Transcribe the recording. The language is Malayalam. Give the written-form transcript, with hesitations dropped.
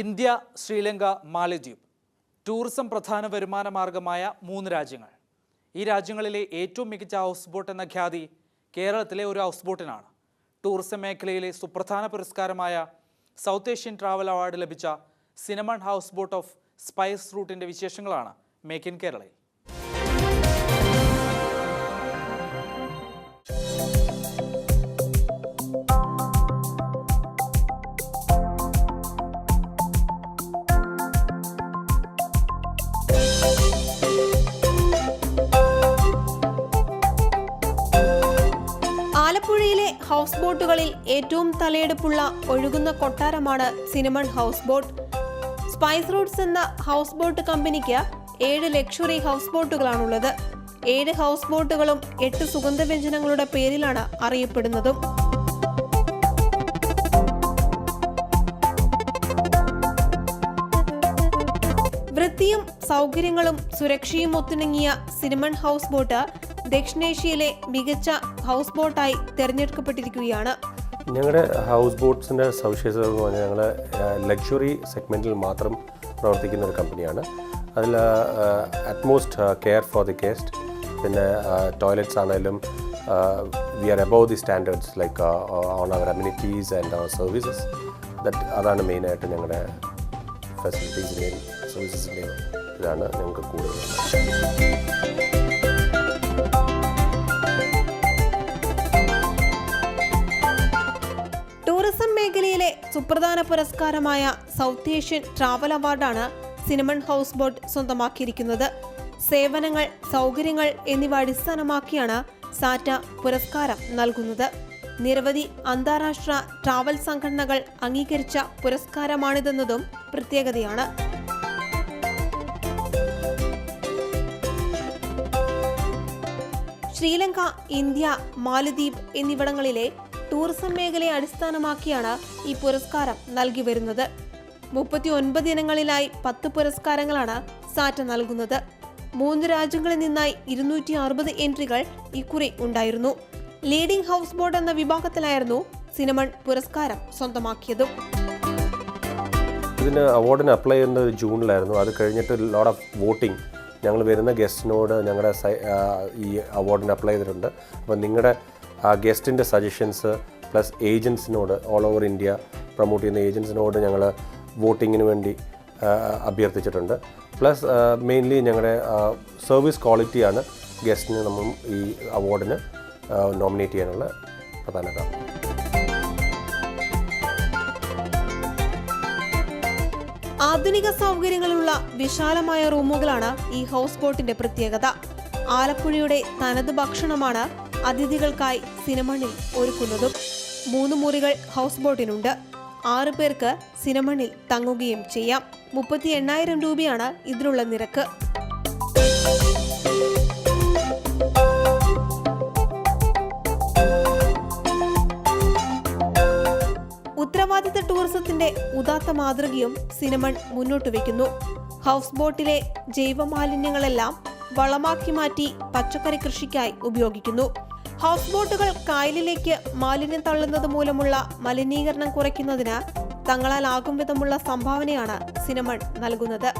ഇന്ത്യ, ശ്രീലങ്ക, മാലദ്വീപ് ടൂറിസം പ്രധാന വരുമാന മാർഗമായ 3 രാജ്യങ്ങൾ. ഈ രാജ്യങ്ങളിലെ ഏറ്റവും മികച്ച ഹൗസ് ബോട്ട് എന്ന ഖ്യാതി കേരളത്തിലെ ഒരു ഹൗസ് ബോട്ടിനാണ്. ടൂറിസം മേഖലയിലെ സുപ്രധാന പുരസ്കാരമായ സൗത്ത് ഏഷ്യൻ ട്രാവൽ അവാർഡ് ലഭിച്ച Cinnamon House Boat of Spice റൂട്ടിൻ്റെ വിശേഷങ്ങളാണ് മേക്ക് ഇൻ കേരളയിൽ. ആലപ്പുഴയിലെ ഹൗസ് ബോട്ടുകളിൽ ഏറ്റവും തലയെടുപ്പുള്ള ഒഴുകുന്ന കൊട്ടാരമാണ് Cinnamon House Boat. Spice Routes എന്ന ഹൗസ് ബോട്ട് കമ്പനിക്ക് 7 ലക്ഷറി ഹൗസ് ബോട്ടുകളാണുള്ളത്. 7 ഹൗസ് ബോട്ടുകളും 8 സുഗന്ധവ്യഞ്ജനങ്ങളുടെ പേരിലാണ് അറിയപ്പെടുന്നതും. വൃത്തിയും സൗകര്യങ്ങളും സുരക്ഷയും ഒത്തിണങ്ങിയ സിനമൺ ഹൗസ് ബോട്ട് ദക്ഷിണേഷ്യയിലെ മികച്ച ഹൗസ് ബോട്ടായി തിരഞ്ഞെടുക്കപ്പെട്ടിരിക്കുകയാണ്. ഞങ്ങളുടെ ഹൗസ് ബോട്ട്സിൻ്റെ സവിശേഷത എന്ന് പറഞ്ഞാൽ ഞങ്ങൾ ലക്ഷറി സെഗ്മെൻറ്റിൽ മാത്രം പ്രവർത്തിക്കുന്ന ഒരു കമ്പനിയാണ്. അതിൽ utmost care for the guest, പിന്നെ ടോയ്ലറ്റ്സ് ആണെങ്കിലും we are above the standards like on our amenities and our services. അതാണ് മെയിനായിട്ട് ഞങ്ങളുടെ ഫെസിലിറ്റീസിൻ്റെയും സർവീസസിൻ്റെയും ഇതാണ് ഞങ്ങൾക്ക് കൂടുതൽ. ടൂറിസം മേഖലയിലെ സുപ്രധാന പുരസ്കാരമായ സൗത്ത് ഏഷ്യൻ ട്രാവൽ അവാർഡാണ് സിനമൺ ഹൗസ് ബോട്ട് സ്വന്തമാക്കിയിരിക്കുന്നത്. സേവനങ്ങൾ, സൗകര്യങ്ങൾ എന്നിവ അടിസ്ഥാനമാക്കിയാണ് സാറ്റ പുരസ്കാരം നൽകുന്നത്. നിരവധി അന്താരാഷ്ട്ര ട്രാവൽ സംഘടനകൾ അംഗീകരിച്ച പുരസ്കാരമാണിതെന്നതും പ്രത്യേകതയാണ്. ശ്രീലങ്ക, ഇന്ത്യ, മാലദ്വീപ് എന്നിവിടങ്ങളിലെ ടൂറിസം മേഖലയെ അടിസ്ഥാനമാക്കിയാണ് ഈ പുരസ്കാരം നൽകി വരുന്നത്. 39 ഇനങ്ങളിലായി 10 പുരസ്കാരങ്ങളാണ് സാറ്റ നൽകുന്നത്. 3 രാജ്യങ്ങളിൽ നിന്നായി 260 എൻട്രികൾ ഇക്കുറി ഉണ്ടായിരുന്നു. ലീഡിംഗ് ഹൗസ് ബോട്ട് എന്ന വിഭാഗത്തിലായിരുന്നു സിനമൺ പുരസ്കാരം സ്വന്തമാക്കിയതും. ഇതിന് അവാർഡിന് അപ്ലൈ ചെയ്യുന്നത് ജൂണിലായിരുന്നു. അത് കഴിഞ്ഞിട്ട് ലോട്ട് ഓഫ് വോട്ടിംഗ് ഞങ്ങൾ വരുന്ന ഗസ്റ്റിനോട് ഞങ്ങളുടെ ഈ അവാർഡിന് അപ്ലൈ ചെയ്തിട്ടുണ്ട്. അപ്പോൾ നിങ്ങളുടെ ഗസ്റ്റിൻ്റെ സജഷൻസ് പ്ലസ് ഏജൻസിനോട് ഓൾ ഓവർ ഇന്ത്യ പ്രൊമോട്ട് ചെയ്യുന്ന ഏജൻസിനോട് ഞങ്ങൾ വോട്ടിങ്ങിന് വേണ്ടി അഭ്യർത്ഥിച്ചിട്ടുണ്ട്. പ്ലസ് മെയിൻലി ഞങ്ങളുടെ സർവീസ് ക്വാളിറ്റിയാണ് ഗസ്റ്റിന് നമ്മൾ ഈ അവാർഡിന് നോമിനേറ്റ് ചെയ്യാനുള്ള പ്രധാന കാരണം. ആധുനിക സൗകര്യങ്ങളുള്ള വിശാലമായ റൂമുകളാണ് ഈ ഹൗസ് ബോട്ടിന്റെ പ്രത്യേകത. ആലപ്പുഴയുടെ തനത് ഭക്ഷണമാണ് അതിഥികൾക്കായി സിനമണിൽ ഒരുക്കുന്നതും. 3 മുറികൾ ഹൗസ് ബോട്ടിനുണ്ട്. 6 പേർക്ക് സിനമണിൽ തങ്ങുകയും ചെയ്യാം. 38,000 രൂപയാണ് ഇതിനുള്ള നിരക്ക്. ഉത്തരവാദിത്ത ടൂറിസത്തിന്റെ ഉദാത്ത മാതൃകയും സിനമൺ മുന്നോട്ട് വയ്ക്കുന്നു. ഹൗസ് ബോട്ടിലെ ജൈവമാലിന്യങ്ങളെല്ലാം വളമാക്കി മാറ്റി പച്ചക്കറി കൃഷിക്കായി ഉപയോഗിക്കുന്നു. ഹൗസ് ബോട്ടുകൾ കായലിലേക്ക് മാലിന്യം തള്ളുന്നത് മൂലമുള്ള മലിനീകരണം കുറയ്ക്കുന്നതിന് തങ്ങളാലാകും വിധമുള്ള സംഭാവനയാണ് സിനമൺ നൽകുന്നത്.